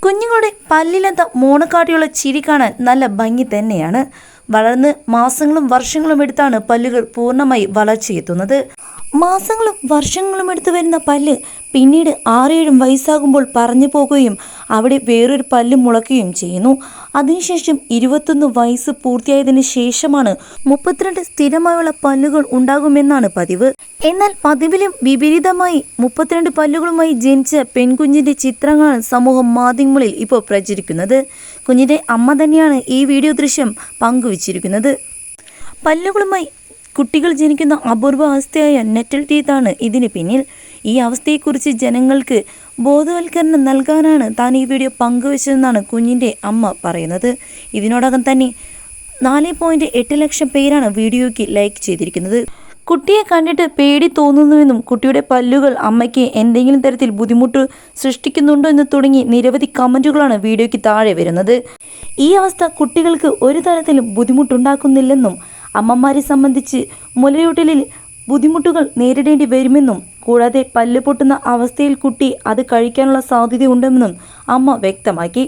കുഞ്ഞുങ്ങളുടെ പല്ലില്ലാത്ത മോണക്കാട്ടിയുള്ള ചിരി കാണാൻ നല്ല ഭംഗി തന്നെയാണ്. വളർന്ന് മാസങ്ങളും വർഷങ്ങളും എടുത്താണ് പല്ലുകൾ പൂർണ്ണമായി വളർച്ചയെത്തുന്നത്. മാസങ്ങളും വർഷങ്ങളും എടുത്തു വരുന്ന പല്ല് പിന്നീട് 6-7 വയസ്സാകുമ്പോൾ പറഞ്ഞു പോകുകയും അവിടെ വേറൊരു പല്ല് മുളയ്ക്കുകയും ചെയ്യുന്നു. അതിനുശേഷം 21 വയസ്സ് പൂർത്തിയായതിനു ശേഷമാണ് 32 സ്ഥിരമായുള്ള പല്ലുകൾ ഉണ്ടാകുമെന്നാണ് പതിവ്. എന്നാൽ പതിവിലും വിപരീതമായി 32 പല്ലുകളുമായി ജനിച്ച പെൺകുഞ്ഞിന്റെ ചിത്രങ്ങളാണ് സമൂഹ മാധ്യമങ്ങളിൽ ഇപ്പോൾ പ്രചരിക്കുന്നത്. കുഞ്ഞിന്റെ അമ്മ തന്നെയാണ് ഈ വീഡിയോ ദൃശ്യം പങ്കുവച്ചിരിക്കുന്നത്. പല്ലുകളുമായി കുട്ടികൾ ജനിക്കുന്ന അപൂർവ അവസ്ഥയായ നെറ്റൽ ടീത്താണ് ഇതിന് പിന്നിൽ. ഈ അവസ്ഥയെക്കുറിച്ച് ജനങ്ങൾക്ക് ബോധവൽക്കരണം നൽകാനാണ് താൻ ഈ വീഡിയോ പങ്കുവച്ചതെന്നാണ് കുഞ്ഞിൻ്റെ അമ്മ പറയുന്നത്. ഇതിനോടകം തന്നെ 4.8 ലക്ഷം പേരാണ് വീഡിയോയ്ക്ക് ലൈക്ക് ചെയ്തിരിക്കുന്നത്. കുട്ടിയെ കണ്ടിട്ട് പേടി തോന്നുന്നുവെന്നും കുട്ടിയുടെ പല്ലുകൾ അമ്മയ്ക്ക് എന്തെങ്കിലും തരത്തിൽ ബുദ്ധിമുട്ട് സൃഷ്ടിക്കുന്നുണ്ടോ എന്ന് തുടങ്ങി നിരവധി കമൻറ്റുകളാണ് വീഡിയോയ്ക്ക് താഴെ വരുന്നത്. ഈ അവസ്ഥ കുട്ടികൾക്ക് ഒരു തരത്തിലും ബുദ്ധിമുട്ടുണ്ടാക്കുന്നില്ലെന്നും അമ്മമാരെ സംബന്ധിച്ച് മുലയൂട്ടലിൽ ബുദ്ധിമുട്ടുകൾ നേരിടേണ്ടി വരുമെന്നും കൂടാതെ പല്ല് പൊട്ടുന്ന അവസ്ഥയിൽ കുട്ടി അത് കഴിക്കാനുള്ള സാധ്യതയുണ്ടെന്നും അമ്മ വ്യക്തമാക്കി.